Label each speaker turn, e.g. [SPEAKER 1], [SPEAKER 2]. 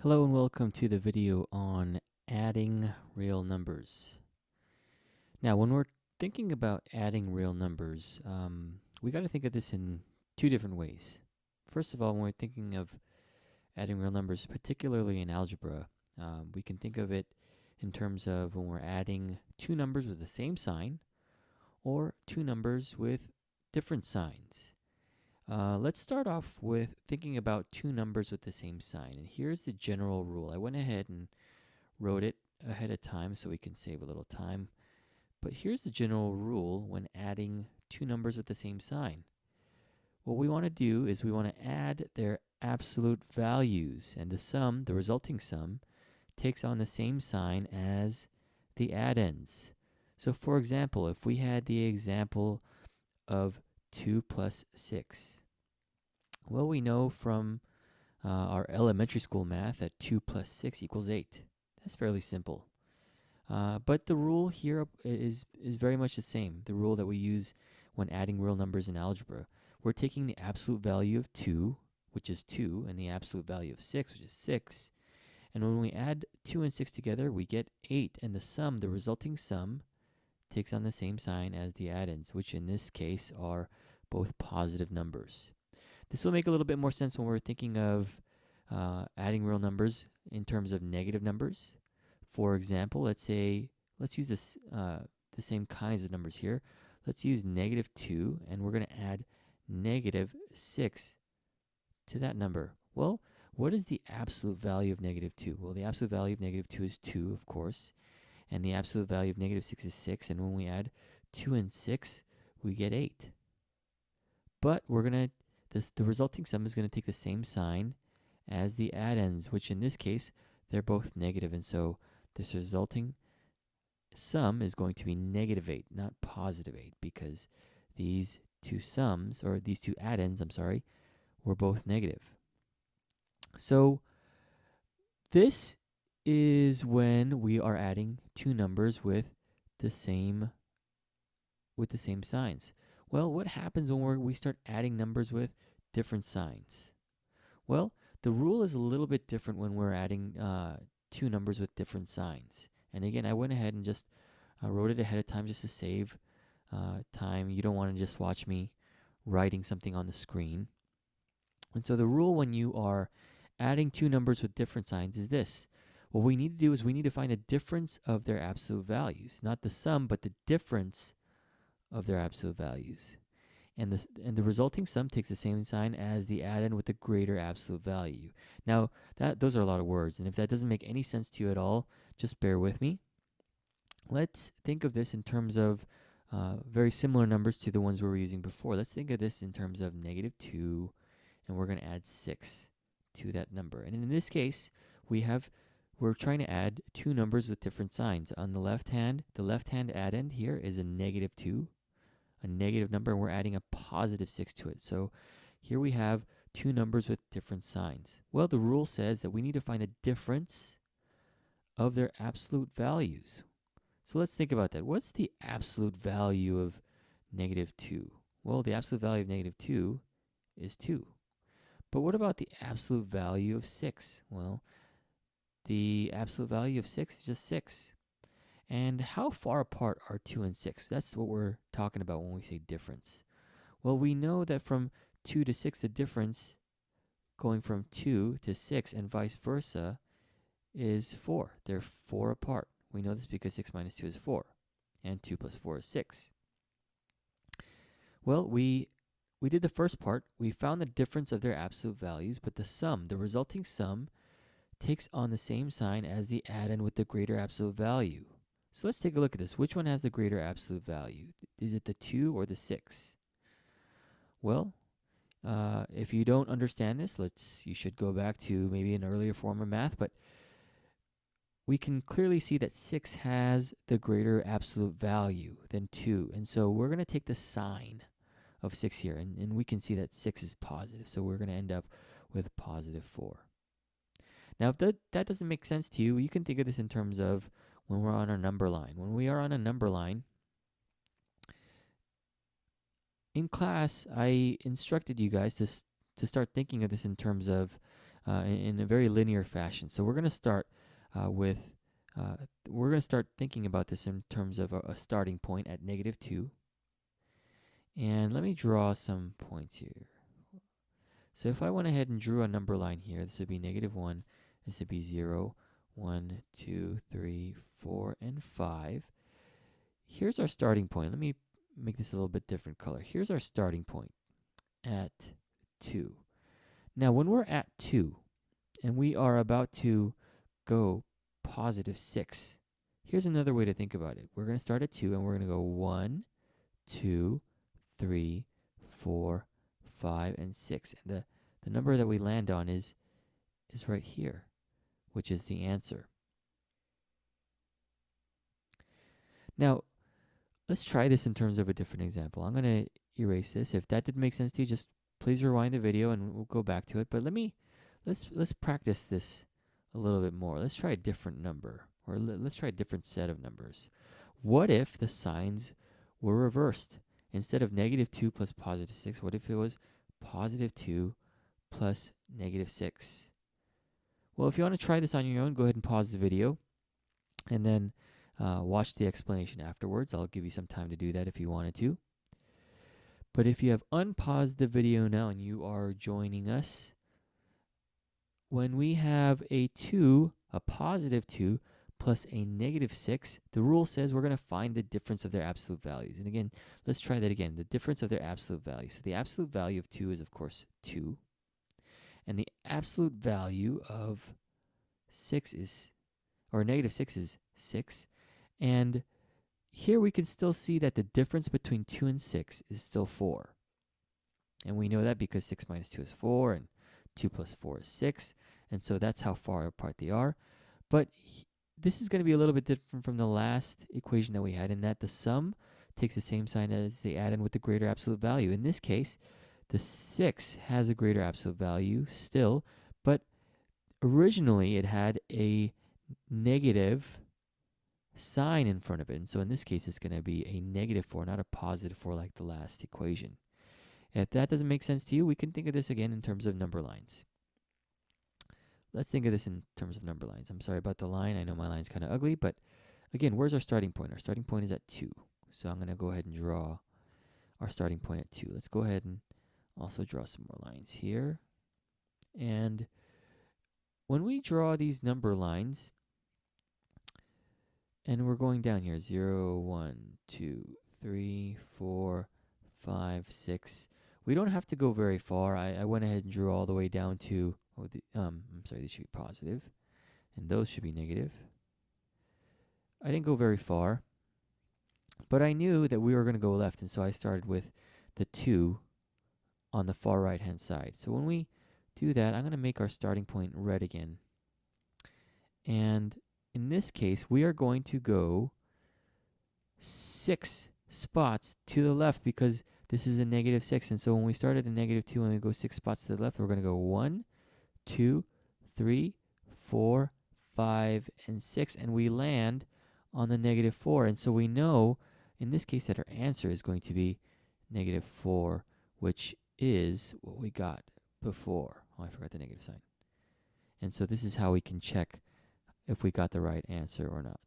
[SPEAKER 1] Hello and welcome to the video on adding real numbers. Now, when we're thinking about adding real numbers, we got to think of this in two different ways. First of all, when we're thinking of adding real numbers, particularly in algebra, we can think of it in terms of when we're adding two numbers with the same sign or two numbers with different signs. Let's start off with thinking about two numbers with the same sign. And here's the general rule. I went ahead and wrote it ahead of time so we can save a little time. But here's the general rule when adding two numbers with the same sign. What we want to do is we want to add their absolute values, and the sum, the resulting sum, takes on the same sign as the addends. So for example, if we had the example of 2 plus 6, well, we know from our elementary school math that 2 plus 6 equals 8. That's fairly simple. But the rule here is very much the same. The rule that we use when adding real numbers in algebra. We're taking the absolute value of 2, which is 2, and the absolute value of 6, which is 6. And when we add 2 and 6 together, we get 8. And the sum, the resulting sum, takes on the same sign as the addends, which in this case are both positive numbers. This will make a little bit more sense when we're thinking of adding real numbers in terms of negative numbers. For example, let's use the same kinds of numbers here. Let's use negative 2, and we're going to add negative 6 to that number. Well, what is the absolute value of negative 2? Well, the absolute value of negative 2 is 2, of course, and the absolute value of negative 6 is 6, and when we add 2 and 6, we get 8. But the resulting sum is going to take the same sign as the addends, which in this case, they're both negative, and so this resulting sum is going to be negative 8, not positive 8, because these two sums, or these two addends, were both negative. So this is when we are adding two numbers with the same signs. Well, what happens when we start adding numbers with different signs? Well, the rule is a little bit different when we're adding two numbers with different signs. And again, I went ahead and just wrote it ahead of time just to save time. You don't want to just watch me writing something on the screen. And so the rule when you are adding two numbers with different signs is this. What we need to do is we need to find the difference of their absolute values. Not the sum, but the difference of their absolute values. And the resulting sum takes the same sign as the addend with the greater absolute value. Now, those are a lot of words, and if that doesn't make any sense to you at all, just bear with me. Let's think of this in terms of very similar numbers to the ones we were using before. Let's think of this in terms of negative 2, and we're going to add 6 to that number. And in this case, we're trying to add two numbers with different signs. On the left hand addend here is a negative 2, a negative number, and we're adding a positive 6 to it. So here we have two numbers with different signs. Well, the rule says that we need to find the difference of their absolute values. So let's think about that. What's the absolute value of negative 2? Well, the absolute value of negative 2 is 2. But what about the absolute value of 6? Well, the absolute value of 6 is just 6. And how far apart are 2 and 6? That's what we're talking about when we say difference. Well, we know that from 2 to 6, the difference going from 2 to 6 and vice versa is 4. They're 4 apart. We know this because 6 minus 2 is 4, and 2 plus 4 is 6. Well, we did the first part. We found the difference of their absolute values, but the resulting sum, takes on the same sign as the addend with the greater absolute value. So let's take a look at this. Which one has the greater absolute value? Is it the 2 or the 6? Well, if you don't understand this, you should go back to maybe an earlier form of math, but we can clearly see that 6 has the greater absolute value than 2. And so we're going to take the sign of 6 here, and we can see that 6 is positive. So we're going to end up with positive 4. Now, if that doesn't make sense to you, you can think of this in terms of when we're on our number line. When we are on a number line, in class, I instructed you guys to start thinking of this in terms of in a very linear fashion. So we're going to start with, we're going to start thinking about this in terms of a starting point at -2. And let me draw some points here. So if I went ahead and drew a number line here, this would be -1, this would be 0, 1, 2, 3, 4, and 5. Here's our starting point. Let me make this a little bit different color. Here's our starting point at 2. Now, when we're at 2, and we are about to go +6, here's another way to think about it. We're going to start at 2, and we're going to go 1, 2, 3, 4, 5, and 6. And the number that we land on is right here, which is the answer. Now, let's try this in terms of a different example. I'm going to erase this. If that didn't make sense to you, just please rewind the video and we'll go back to it. But let's practice this a little bit more. Let's try a different number, or let's try a different set of numbers. What if the signs were reversed? Instead of -2 plus +6, what if it was +2 plus -6? Well, if you want to try this on your own, go ahead and pause the video and then watch the explanation afterwards. I'll give you some time to do that if you wanted to. But if you have unpaused the video now and you are joining us, when we have a +2 plus a -6, the rule says we're going to find the difference of their absolute values. And again, let's try that again. The difference of their absolute values. So the absolute value of 2 is, of course, 2. And the absolute value of 6 is, or -6 is 6. And here we can still see that the difference between 2 and 6 is still 4. And we know that because 6 minus 2 is 4, and 2 plus 4 is 6. And so that's how far apart they are. But this is going to be a little bit different from the last equation that we had, in that the sum takes the same sign as the add-in with the greater absolute value. In this case, the 6 has a greater absolute value still, but originally it had a negative sign in front of it. And so in this case, it's going to be a -4, not a +4 like the last equation. If that doesn't make sense to you, we can think of this again in terms of number lines. Let's think of this in terms of number lines. I'm sorry about the line. I know my line's kind of ugly, but again, where's our starting point? Our starting point is at 2. So I'm going to go ahead and draw our starting point at 2. Let's go ahead and also draw some more lines here. And when we draw these number lines, and we're going down here, 0, 1, 2, 3, 4, 5, 6. We don't have to go very far. I went ahead and drew all the way down to, I'm sorry, these should be positive, and those should be negative. I didn't go very far, but I knew that we were going to go left, and so I started with the 2 on the far right-hand side. So when we do that, I'm going to make our starting point red again. And in this case, we are going to go 6 spots to the left because this is a -6. And so when we start at a -2 and we go 6 spots to the left, we're going to go 1, 2, 3, 4, 5, and 6. And we land on the -4. And so we know, in this case, that our answer is going to be -4, which is what we got before. Oh, I forgot the negative sign. And so this is how we can check if we got the right answer or not.